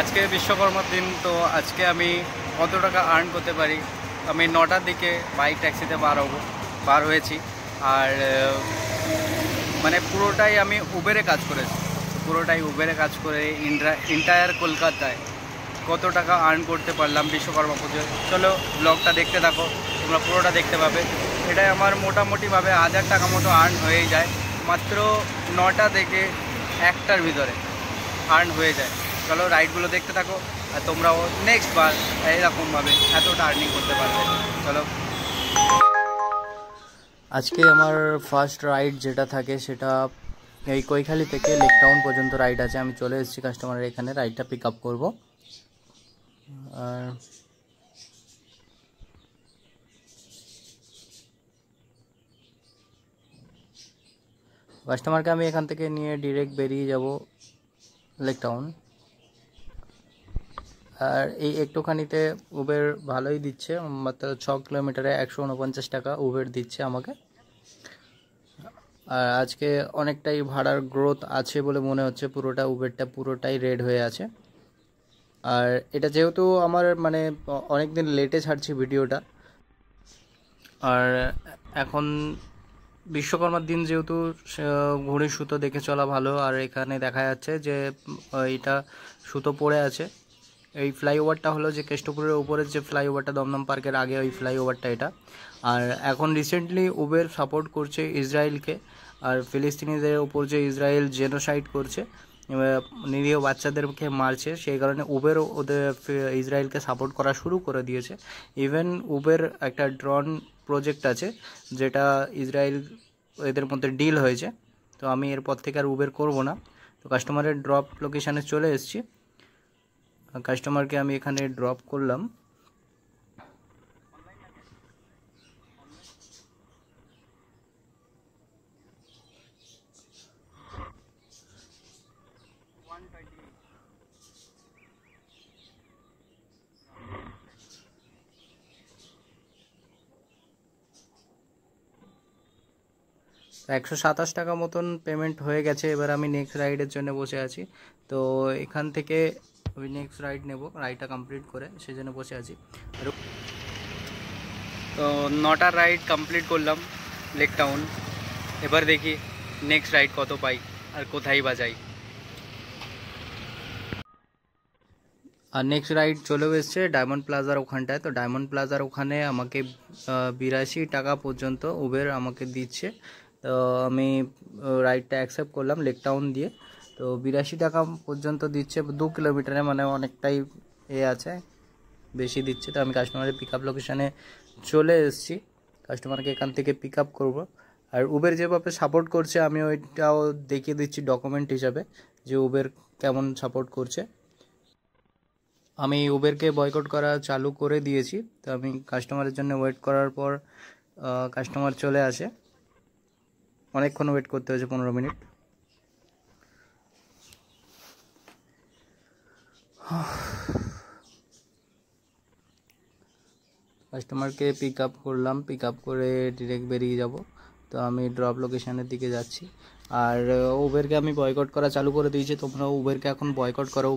আজকে বিশ্বকর্মার দিন, তো আজকে আমি কত টাকা আর্ন করতে পারি। আমি 9টার দিকে বাইক ট্যাক্সিতে বার হয়েছি। আর মানে পুরোটাই আমি উবেরে কাজ করেছি। পুরোটাই উবেরে কাজ করে এন্টায়ার কলকাতায় কত টাকা আর্ন করতে পারলাম বিশ্বকর্মা পুজোয়। চলো ব্লগটা দেখতে থাকো, তোমরা পুরোটা দেখতে পাবে। এটাই আমার মোটামুটিভাবে 1000 টাকা মতো আর্ন হয়ে যায়, মাত্র 9টা থেকে 1টার ভিতরে আর্ন হয়ে যায়। চলো রাইডগুলো দেখতে থাকো, আর তোমরাও নেক্সট বার এরকমভাবে এতটা আর্নিং করতে পারবে। চলো, আজকে আমার ফার্স্ট রাইড যেটা থাকে সেটা এই কৈখালি থেকে লেক টাউন পর্যন্ত রাইড আছে। আমি চলে এসেছি কাস্টমারের এখানে, রাইডটা পিক আপ করবো। আর কাস্টমারকে আমি এখান থেকে নিয়ে ডিরেক্ট বেরিয়ে যাব লেক টাউন। আর এই একটুখানিতে উবের ভালোই দিচ্ছে, মাত্র 6 কিলোমিটারে 149 টাকা উবের দিচ্ছে আমাকে। আর আজকে অনেকটাই ভাড়ার গ্রোথ আছে বলে মনে হচ্ছে, উবেরটা পুরোটাই রেড হয়ে আছে। আর এটা যেহেতু আমার মানে অনেক দিন লেটে ছাড়ছি ভিডিওটা, আর এখন বিশ্বকর্মার দিন যেহেতু ঘুড়ির সুতো দেখে চলা ভালো। আর এখানে দেখা যাচ্ছে যে এইটা সুতো পড়ে আছে। এই ফ্লাইওভারটা হলো যে কেষ্টপুরের উপরে যে ফ্লাইওভারটা, দমদম পার্কের আগে ওই ফ্লাইওভারটা এটা। আর এখন রিসেন্টলি উবের সাপোর্ট করছে ইসরায়েলকে, আর ফিলিস্তিনিদের উপর যে ইসরায়েল জেনোসাইড করছে, নিরীহ বাচ্চাদেরকে মারছে, সেই কারণে উবেরও ওদের ইসরায়েলকে সাপোর্ট করা শুরু করে দিয়েছে। ইভেন উবের একটা ড্রোন প্রজেক্ট আছে যেটা ইসরায়েল এদের মধ্যে ডিল হয়েছে। তো আমি এরপর থেকে আর উবের করব না। তো কাস্টমারের ড্রপ লোকেশানে চলে এসেছি। কাস্টমারকে আমি এখানে ড্রপ করলাম। তো 127 টাকা মতন পেমেন্ট হয়ে গেছে। এবার আমি নেক্সট রাইডের জন্য বসে আছি। তো এখান থেকে আমি নেক্সট রাইড নেব, রাইডটা কমপ্লিট করে সেই জন্য বসে আছি। তো 9টার রাইড কমপ্লিট করলাম লেক টাউন। এবার দেখি নেক্সট রাইড কত পাই আর কোথায় বা যাই। আর নেক্সট রাইড চলেও এসছে ডায়মন্ড প্লাজার ওখানটায়। তো ডায়মন্ড প্লাজার ওখানে আমাকে 82 টাকা পর্যন্ত উবের আমাকে দিচ্ছে। তো আমি রাইডটা অ্যাকসেপ্ট করলাম লেক টাউন দিয়ে। তো 82 টাকা পর্যন্ত দিচ্ছে 2 কিলোমিটারে, মানে অনেকটাই আছে, বেশি দিচ্ছে। তো আমি কাস্টমারের পিক আপ লোকেশানে চলে এসেছি, কাস্টমারকে এখান থেকে পিক আপ করবো। আর উবের যেভাবে সাপোর্ট করছে আমি ওইটাও দেখিয়ে দিচ্ছি ডকুমেন্ট হিসাবে যে উবের কেমন সাপোর্ট করছে। আমি উবেরকে বয়কট করা চালু করে দিয়েছি। তো আমি কাস্টমারের জন্য ওয়েট করার পর কাস্টমার চলে আসে। অনেকক্ষণ ওয়েট করতে হয়েছে, 15 মিনিট। কাস্টমারকে পিক আপ করলাম, পিক আপ করে ডিরেক্ট বেরিয়ে যাব। তো আমি ড্রপ লোকেশানের দিকে যাচ্ছি। আর উবেরকে আমি বয়কট করা চালু করে দিয়েছি। তোমরা উবেরকে এখন বয়কট করো,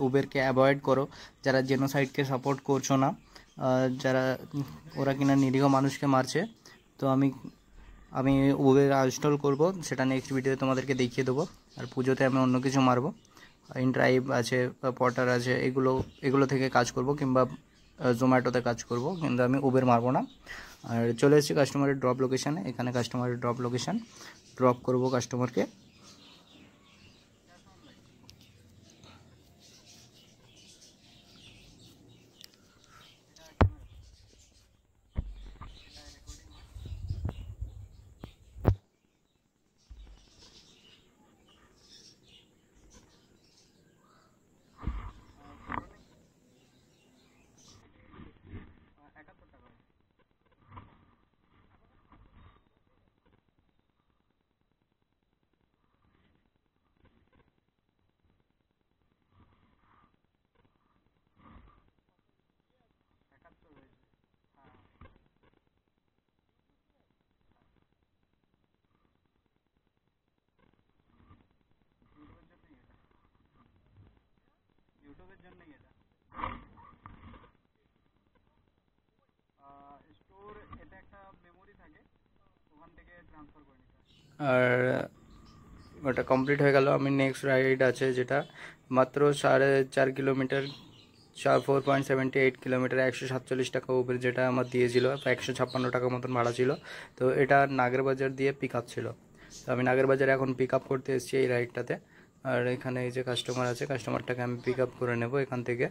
উবেরকে অ্যাভয়েড করো, যারা জেনোসাইডকে সাপোর্ট করছো না, যারা ওরা কিনা নিরীহ মানুষকে মারছে। তো আমি উবের আনইনস্টল করব, সেটা নেক্সট ভিডিওতে তোমাদেরকে দেখিয়ে দেবো। আর পুজোতে আমি অন্য কিছু মারবো, ইনড্রাইভ আছে, পর্টার আছে, এগুলো থেকে কাজ করব, কিংবা জোম্যাটোতে কাজ করব, কিন্তু আমি উবের মারবো না। আর চলে এসেছি কাস্টমারের ড্রপ লোকেশানে। এখানে কাস্টমারের ড্রপ লোকেশান, ড্রপ করব কাস্টমারকে। ল্যাপটপের জন্যই এটা স্টোর, এটা একটা মেমোরি থাকে, ওখান থেকে ট্রান্সফার করে নিতে হয়। আর ওটা কমপ্লিট হয়ে গেল। আমি নেক্সট রাইড আছে যেটা মাত্র 4.5 কিলোমিটার, 4.78 কিলোমিটার, 147 টাকা উবের যেটা আমার দিয়েছিল, 156 টাকা মতন ভাড়া ছিল। তো এটা নাগেরবাজার দিয়ে পিক আপ ছিল। তো আমি নাগেরবাজারে এখন পিক আপ করতে এসেছি এই রাইডটাতে। আর এখানে এই যে কাস্টমার আছে, কাস্টমারটাকে আমি পিক আপ করে নেব এখান থেকে।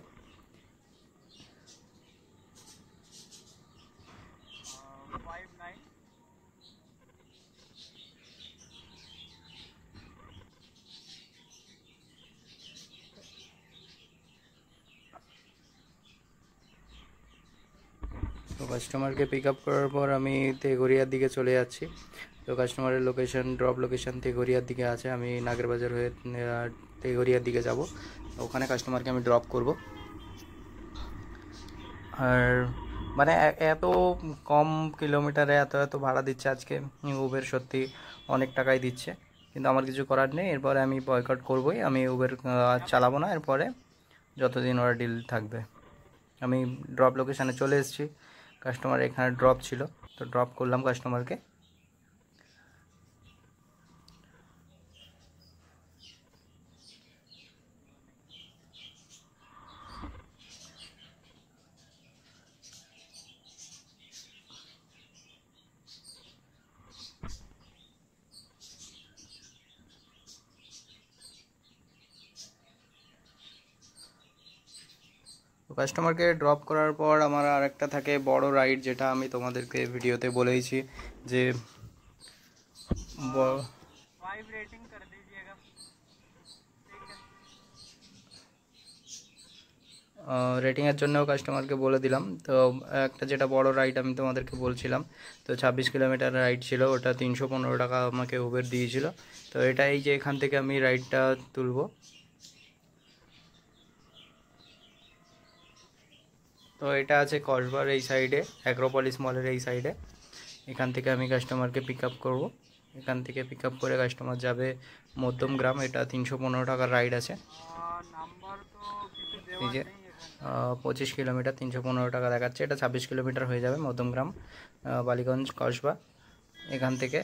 তো কাস্টমারকে পিক আপ করার পর আমি তেঘরিয়ার দিকে চলে যাচ্ছি। তো কাস্টমারের লোকেশন, ড্রপ লোকেশন তেঘরিয়ার দিকে আছে। আমি নাগেরবাজার হয়ে তেঘরিয়ার দিকে যাব, ওখানে কাস্টমারকে আমি ড্রপ করব। আর মানে এত কম কিলোমিটারে এত এত ভাড়া দিচ্ছে আজকে উবের, সত্যি অনেক টাকাই দিচ্ছে, কিন্তু আমার কিছু করার নেই। এরপরে আমি বয়কট করবই, আমি উবের চালাবো না এরপরে যতদিন ওরা ডিল থাকবে। আমি ড্রপ লোকেশানে চলে এসেছি, কাস্টমার এখানে ড্রপ ছিল, তো ড্রপ করলাম কাস্টমারকে। তো কাস্টমারকে ড্রপ করার পর আমার আরেকটা থাকে বড় রাইড, যেটা আমি তোমাদেরকে ভিডিওতে বলেইছি যে रेटिंग कर दीजिएगा, ठीक है। রেটিংয়ের জন্যও কাস্টমারকে বলে দিলাম। তো একটা যেটা বড় রাইড আমি তোমাদেরকে বলছিলাম, তো 26 কিলোমিটার রাইড ছিল, ওটা 315 টাকা আমাকে উবের দিয়েছিল। তো এটা এই যে এখান থেকে আমি রাইডটা তুলব। তো এটা আছে কসবার এই সাইডে, অ্যাক্রোপলিস মলের এই সাইডে। এখান থেকে আমি কাস্টমারকে পিক আপ করবো। এখান থেকে পিক আপ করে কাস্টমার যাবে মধ্যমগ্রাম। এটা 315 টাকার রাইড আছে। নাম্বার তো কিছু এই দেওয়া যে নেই এখানে। 25 কিলোমিটার 315 টাকা দেখাচ্ছে, এটা 26 কিলোমিটার হয়ে যাবে মধ্যমগ্রাম বালিগঞ্জ কসবা এখান থেকে।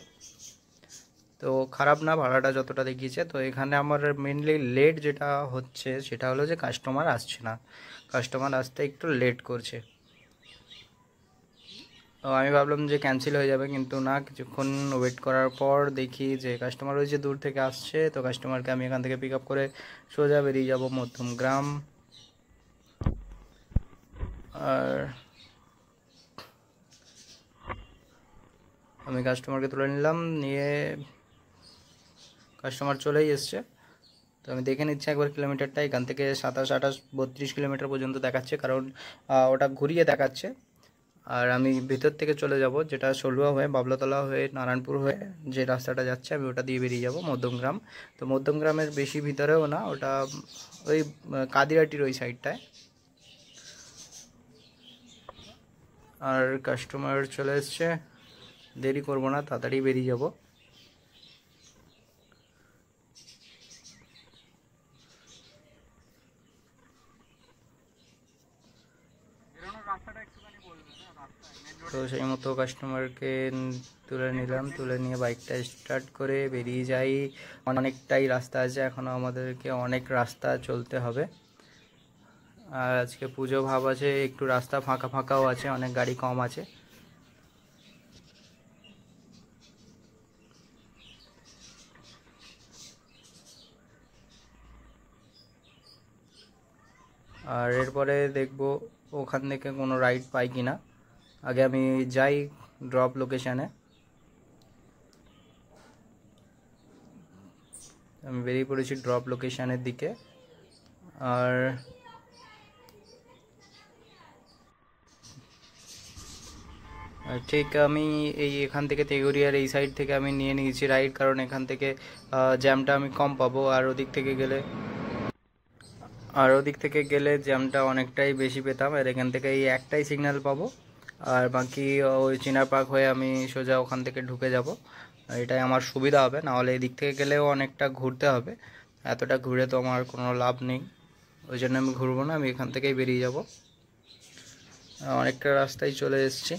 তো খারাপ না ভাড়াটা যতটা দেখিয়েছে। তো এখানে আমার মেনলি লেট যেটা হচ্ছে সেটা হলো যে কাস্টমার আসছে না, কাস্টমার আসতে একটু লেট করছে। তো আমি ভাবলাম যে ক্যান্সেল হয়ে যাবে, কিন্তু না, কিছুক্ষণ ওয়েট করার পর দেখি যে কাস্টমার ওই যে দূর থেকে আসছে। তো কাস্টমারকে আমি এখান থেকে পিক আপ করে সোজা বেরিয়ে যাব মধ্যমগ্রাম। আর আমি কাস্টমারকে তুলে নিলাম, নিয়ে কাস্টমার চলেই এসছে। তো আমি দেখে নিচ্ছি একবার কিলোমিটারটা, এখান থেকে 27, 28, 32 কিলোমিটার পর্যন্ত দেখাচ্ছে, কারণ ওটা ঘুরিয়ে দেখাচ্ছে। আর আমি ভিতর থেকে চলে যাব, যেটা সলুয়া হয়ে বাবলাতলা হয়ে নারায়ণপুর হয়ে যে রাস্তাটা যাচ্ছে আমি ওটা দিয়ে বেরিয়ে যাব মধ্যমগ্রাম। তো মধ্যমগ্রামের বেশি ভিতরেও না, ওটা ওই কাদিরাটির ওই সাইডটায়। আর কাস্টমার চলে এসছে, দেরি করব না, তাড়াতাড়ি বেরিয়ে যাব। তো সেই মতো কাস্টমারকে তুলে নিলাম, তুলে নিয়ে বাইকটা স্টার্ট করে বেরিয়ে যাই। অনেকটাই রাস্তা আছে এখনও, আমাদেরকে অনেক রাস্তা চলতে হবে। আর আজকে পুজো ভাব আছে, একটু রাস্তা ফাঁকা ফাঁকাও আছে, অনেক গাড়ি কম আছে। আর এরপরে দেখব ওখান থেকে কোনো রাইড পাই কি না। আগে আমি যাই ড্রপ লোকেশানে। আমি বেরিয়ে পড়েছি ড্রপ লোকেশানের দিকে। আর ঠিক আমি এখান থেকে তেঘরিয়ার এই সাইড থেকে আমি নিয়ে নিয়েছি রাইড, কারণ এখান থেকে জ্যামটা আমি কম পাবো। আর ওদিক থেকে গেলে জ্যামটা অনেকটাই বেশি পেতাম। আর এখান থেকে এই একটাই সিগন্যাল পাবো, আর বাকি ওই চিনার পার্ক হয়ে আমি সোজা ওখান থেকে ঢুকে যাব। এটাই আমার সুবিধা হবে, নাহলে এদিক থেকে গেলেও অনেকটা ঘুরতে হবে, এতটা ঘুরে তো আমার কোনো লাভ নেই। ওই জন্য আমি ঘুরবো না, আমি এখান থেকেই বেরিয়ে যাব। অনেকটা রাস্তায় চলে এসেছি,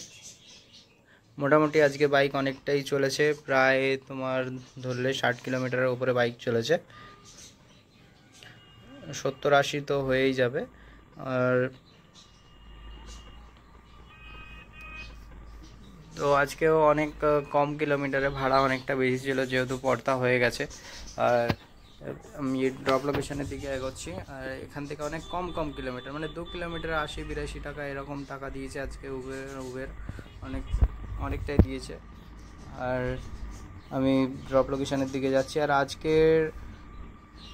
মোটামুটি আজকে বাইক অনেকটাই চলেছে, প্রায় তোমার ধরলে 60 কিলোমিটারের উপরে বাইক চলেছে, 70-80 তো হয়েই যাবে। আর তো আজকেও অনেক কম কিলোমিটারে, ভাড়া অনেকটা বেশি ছিল যেহেতু পর্দা হয়ে গেছে। আর আমি ড্রপ লোকেশনের দিকে এগোচ্ছি, আর এখান থেকে অনেক কম কিলোমিটার, মানে 2 কিলোমিটার 80-82 টাকা এরকম টাকা দিয়েছে আজকে উবের অনেকটাই দিয়েছে। আর আমি ড্রপ লোকেশনের দিকে যাচ্ছি। আর আজকের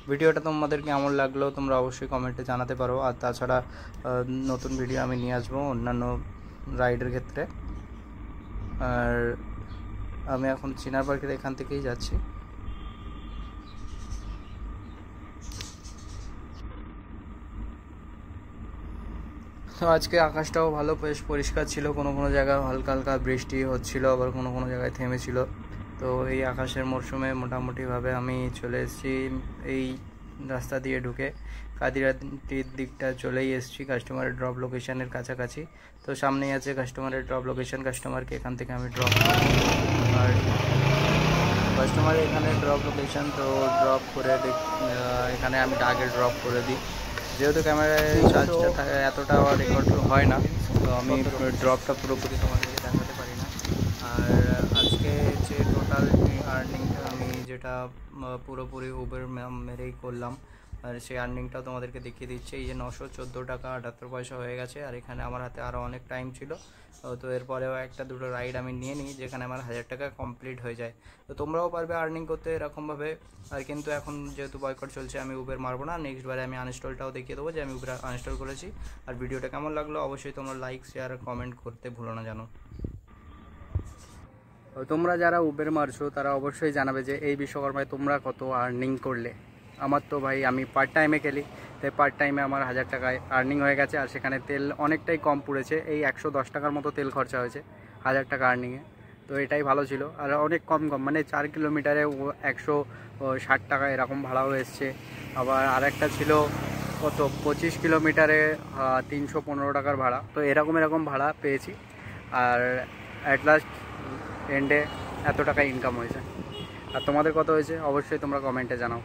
ভিডিওটা তোমাদের কেমন লাগলো তোমরা অবশ্যই কমেন্টে জানাতে পারো। আর তাছাড়া নতুন ভিডিও আমি নিয়ে আসবো অন্যান্য রাইডের ক্ষেত্রে। আর আমি এখন চিনার পার্কের এখান থেকেই যাচ্ছি। তো আজকে আকাশটাও ভালো, বেশ পরিষ্কার ছিল, কোনো জায়গায় হালকা হালকা বৃষ্টি হচ্ছিল, আবার কোনো জায়গায় থেমেছিল। তো এই আকাশের মরশুমে মোটামুটিভাবে আমি চলে এসেছি এই রাস্তা দিয়ে ঢুকে কাদিরাটির দিকটা চলেই এসেছি, কাস্টমারের ড্রপ লোকেশনের কাছাকাছি। তো সামনেই আছে কাস্টমারের ড্রপ লোকেশন, কাস্টমারকে এখান থেকে আমি ড্রপ করব। আর কাস্টমারের এখানে ড্রপ লোকেশন, তো ড্রপ করে এখানে আমি আগে ড্রপ করে দিই, যেহেতু ক্যামেরায় চার্জটা এতটা রেকর্ড হয় না, তো আমি ড্রপটা পুরোপুরি তোমাদেরকে দেখাতে পারি না। আর আজকে যে টোটাল আর্নিংটা আমি যেটা পুরোপুরি উবের মেরেই করলাম, আর সেই আর্নিংটাও তোমাদেরকে দেখিয়ে দিচ্ছে। এই যে 914 টাকা 78 পয়সা হয়ে গেছে। আর এখানে আমার হাতে আরও অনেক টাইম ছিল, তো এরপরেও একটা দুটো রাইড আমি নিয়ে নিই যেখানে আমার 1000 টাকা কমপ্লিট হয়ে যায়। তো তোমরাও পারবে আর্নিং করতে এরকমভাবে। আর কিন্তু এখন যেহেতু বয়কট চলছে আমি উবের মারবো না, নেক্সট বারে আমি আনইনস্টলটাও দেখিয়ে দেবো যে আমি উবের আনইনস্টল করেছি। আর ভিডিওটা কেমন লাগলো অবশ্যই তোমরা লাইক শেয়ার কমেন্ট করতে ভুলো না জানো। তোমরা যারা উবের মারছো তারা অবশ্যই জানাবে যে এই বিশ্বকর্মায় তোমরা কত আর্নিং করলে। আমার তো ভাই আমি পার্ট টাইমে খেলি, তাই পার্ট টাইমে আমার 1000 টাকায় আর্নিং হয়ে গেছে। আর সেখানে তেল অনেকটাই কম পুড়েছে, এই 110 টাকার মতো তেল খরচা হয়েছে 1000 টাকা আর্নিংয়ে। তো এটাই ভালো ছিল। আর অনেক কম মানে 4 কিলোমিটারে 160 টাকা এরকম ভাড়াও এসছে। আবার আরেকটা ছিল কত 25 কিলোমিটারে 315 টাকার ভাড়া। তো এরকম ভাড়া পেয়েছি। আর অ্যাট লাস্ট এন্ডে এত টাকা ইনকাম হয়েছে। আর তোমাদের কত হয়েছে অবশ্যই তোমরা কমেন্টে জানাও।